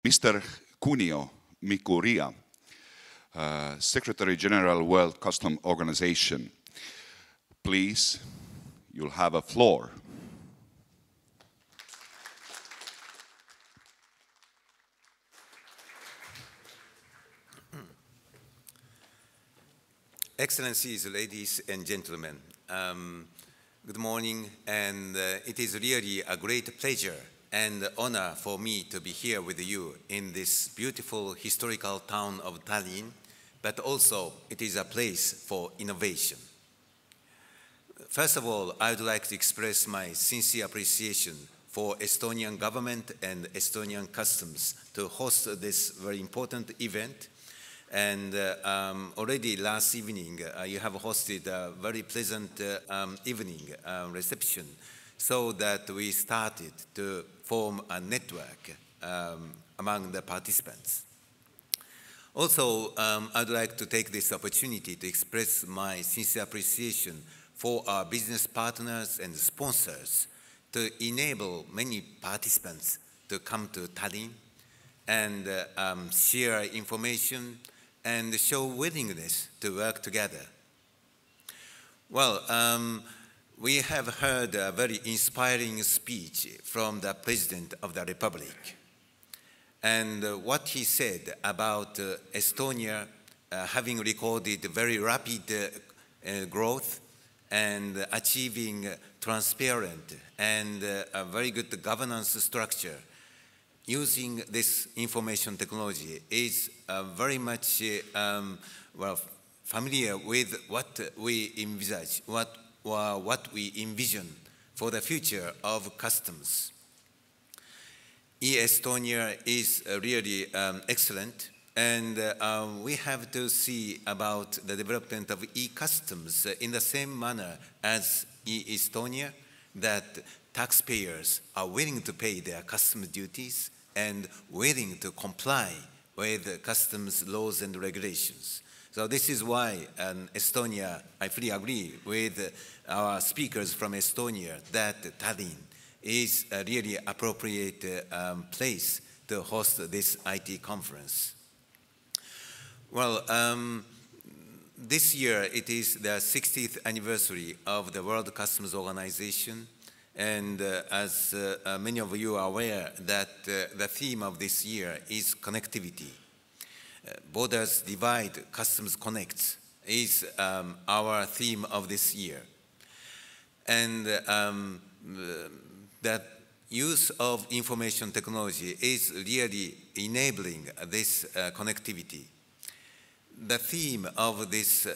Mr. Kunio Mikuriya, Secretary General World Customs Organization. Please, you'll have a floor. Excellencies, ladies and gentlemen, good morning, and it is really a great pleasure and honor for me to be here with you in this beautiful historical town of Tallinn, but also it is a place for innovation. First of all, I would like to express my sincere appreciation for Estonian government and Estonian customs to host this very important event. And already last evening, you have hosted a very pleasant evening reception, so that we started to form a network among the participants. Also, I'd like to take this opportunity to express my sincere appreciation for our business partners and sponsors to enable many participants to come to Tallinn and share information and show willingness to work together. Well, we have heard a very inspiring speech from the President of the Republic. And what he said about Estonia having recorded very rapid growth and achieving transparent and a very good governance structure using this information technology is very much well, familiar with what we envisage, what we envision for the future of customs. E-Estonia is really excellent, and we have to see about the development of e-customs in the same manner as E-Estonia, that taxpayers are willing to pay their customs duties and willing to comply with customs laws and regulations. So this is why Estonia, I fully agree with our speakers from Estonia that Tallinn is a really appropriate place to host this IT conference. Well, this year it is the 60th anniversary of the World Customs Organization. And as many of you are aware, that the theme of this year is connectivity. Borders divide, customs connects is our theme of this year. And that use of information technology is really enabling this connectivity. The theme of this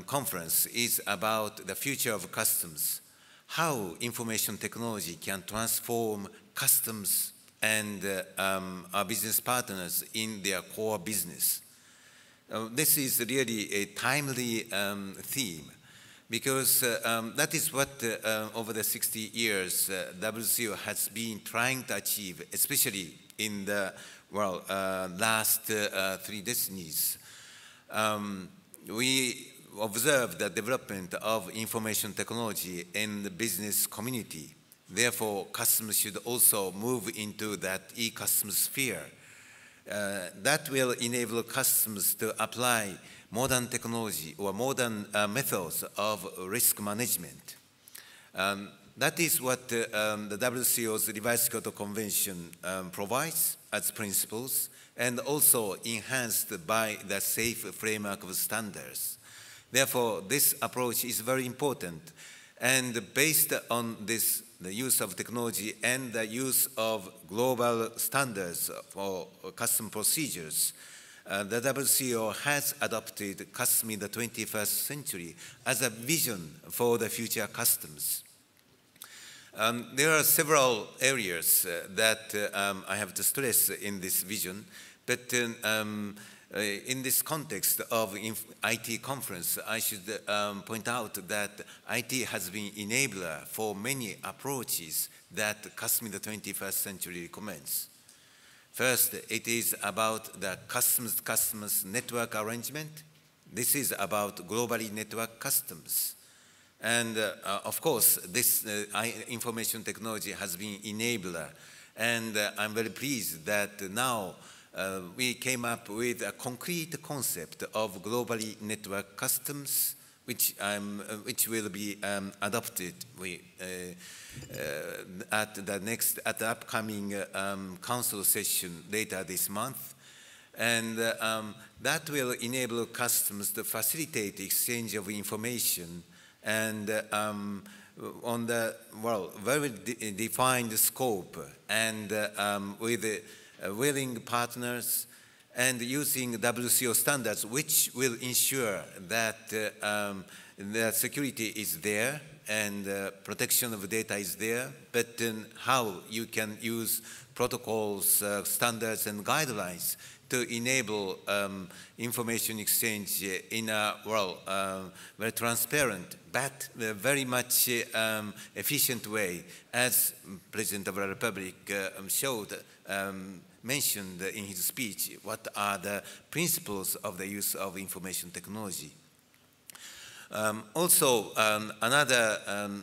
conference is about the future of customs, how information technology can transform customs and our business partners in their core business. This is really a timely theme, because that is what over the 60 years WCO has been trying to achieve, especially in the last 3 decades. We observe the development of information technology in the business community. Therefore, customs should also move into that e-customs sphere. That will enable customs to apply modern technology or modern methods of risk management. That is what the WCO's Revised Kyoto Convention provides as principles, and also enhanced by the safe framework of standards. Therefore, this approach is very important, and based on this, the use of technology and the use of global standards for custom procedures, the WCO has adopted customs in the 21st century as a vision for the future customs. There are several areas that I have to stress in this vision, but in this context of IT conference, I should point out that IT has been enabler for many approaches that customs in the 21st century recommends. First, it is about the customs network arrangement. This is about globally networked customs. And of course, this information technology has been enabler And I'm very pleased that now we came up with a concrete concept of globally networked customs, which will be adopted at the upcoming council session later this month. And that will enable customs to facilitate exchange of information and on the, well, very defined scope and with willing partners and using WCO standards, which will ensure that the security is there and protection of data is there, but then how you can use protocols, standards, and guidelines to enable information exchange in a, well, very transparent, but very much efficient way, as President of the Republic mentioned in his speech, what are the principles of the use of information technology. Also, another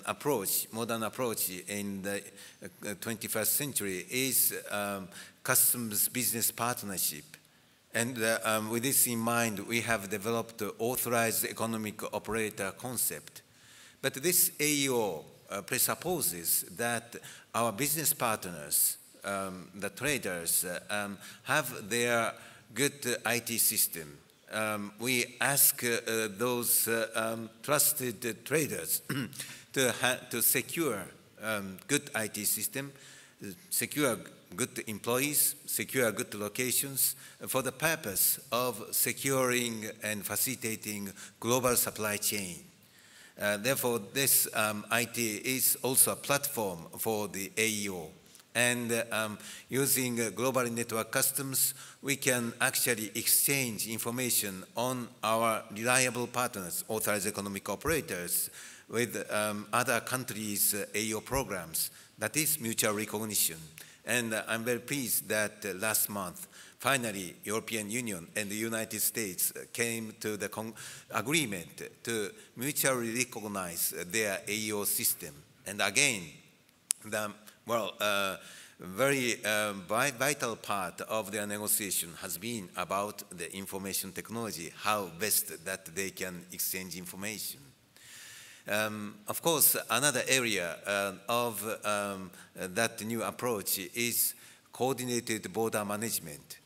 approach, modern approach in the 21st century is customs business partnership. And with this in mind, we have developed the authorized economic operator concept. But this AEO presupposes that our business partners, the traders, have their good IT system. We ask those trusted traders to secure good IT system, secure good employees, secure good locations for the purpose of securing and facilitating global supply chain. Therefore, this IT is also a platform for the AEO. And using globally networked customs, we can actually exchange information on our reliable partners, authorized economic operators, with other countries' AEO programs. That is mutual recognition. And I'm very pleased that last month, finally, European Union and the United States came to the agreement to mutually recognize their AEO system. And again, the, well, very vital part of their negotiation has been about the information technology, how best that they can exchange information. Of course, another area of that new approach is coordinated border management.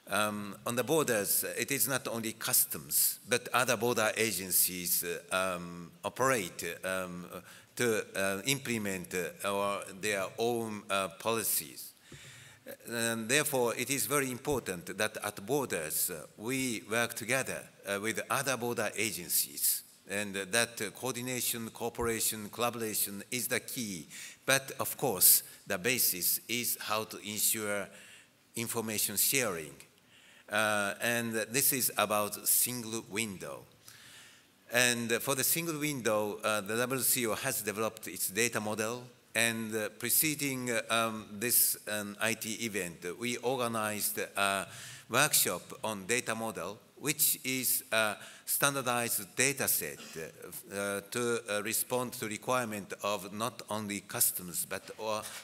On the borders, it is not only customs, but other border agencies operate to implement their own policies. And therefore, it is very important that at borders, we work together with other border agencies. And that coordination, cooperation, collaboration is the key. But of course, the basis is how to ensure information sharing. And this is about single window. And for the single window, the WCO has developed its data model. And preceding this IT event, we organized a workshop on data model, which is a standardized data set to respond to requirement of not only customs, but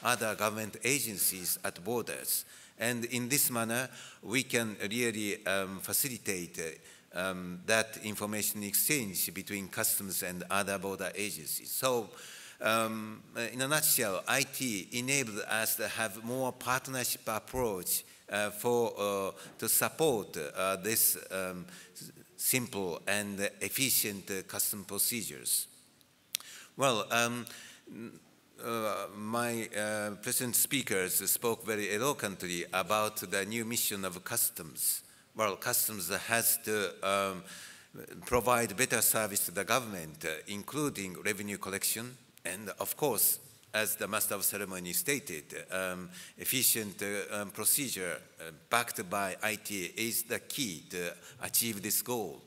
other government agencies at borders. And in this manner, we can really facilitate that information exchange between customs and other border agencies. So, in a nutshell, IT enabled us to have more partnership approach to support this simple and efficient custom procedures. Well, my present speakers spoke very eloquently about the new mission of customs. Well, customs has to provide better service to the government, including revenue collection, and of course, as the Master of Ceremony stated, efficient procedure backed by IT is the key to achieve this goal.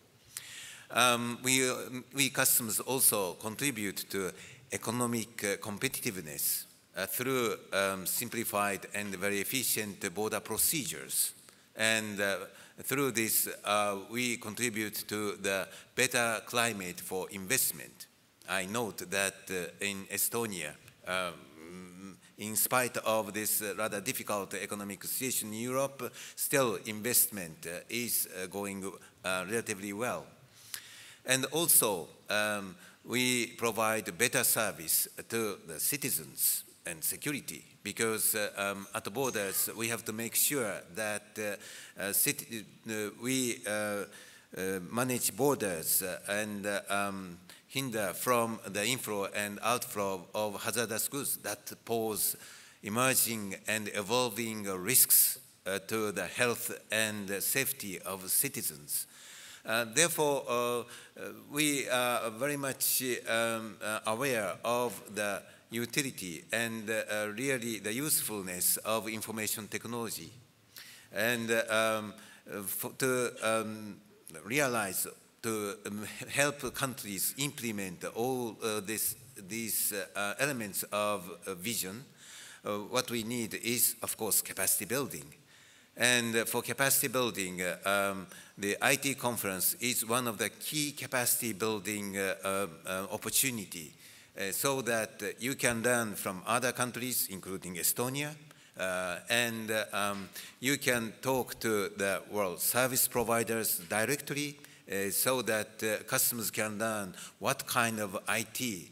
We customs also contribute to economic competitiveness through simplified and very efficient border procedures. And through this, we contribute to the better climate for investment. I note that in Estonia, in spite of this rather difficult economic situation in Europe, still investment is going relatively well. And also, we provide better service to the citizens and security, because at the borders we have to make sure that we manage borders and hinder from the inflow and outflow of hazardous goods that pose emerging and evolving risks to the health and safety of citizens. Therefore, we are very much aware of the utility and really the usefulness of information technology. And to realize, to help countries implement all these elements of vision, what we need is, of course, capacity building. And for capacity building, the IT conference is one of the key capacity building opportunity, so that you can learn from other countries, including Estonia, and you can talk to the world service providers directly, so that customers can learn what kind of IT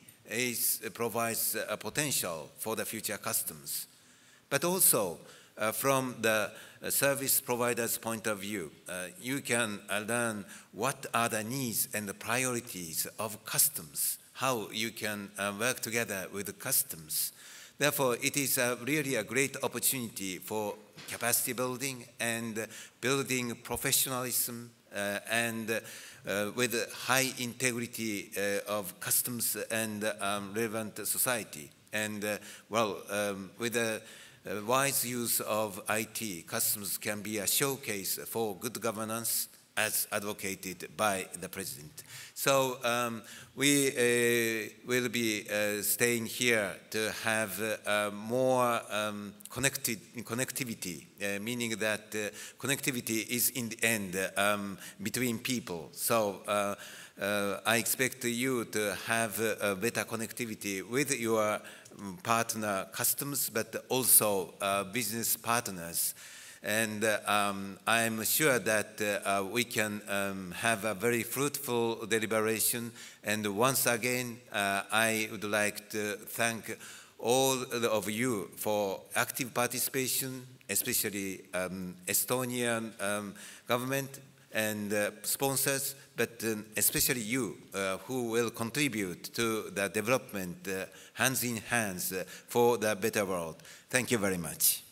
provides a potential for the future customers. But also, from the service provider's point of view, you can learn what are the needs and the priorities of customs, how you can work together with the customs. Therefore, it is really a great opportunity for capacity building and building professionalism and with high integrity of customs and relevant society. And with the wise use of IT, customs can be a showcase for good governance as advocated by the President. So we will be staying here to have more connectivity, meaning that connectivity is in the end between people. So I expect you to have better connectivity with your partner customs, but also business partners. And I'm sure that we can have a very fruitful deliberation. And once again, I would like to thank all of you for active participation, especially Estonian government and sponsors, but especially you who will contribute to the development hands in hands for the better world. Thank you very much.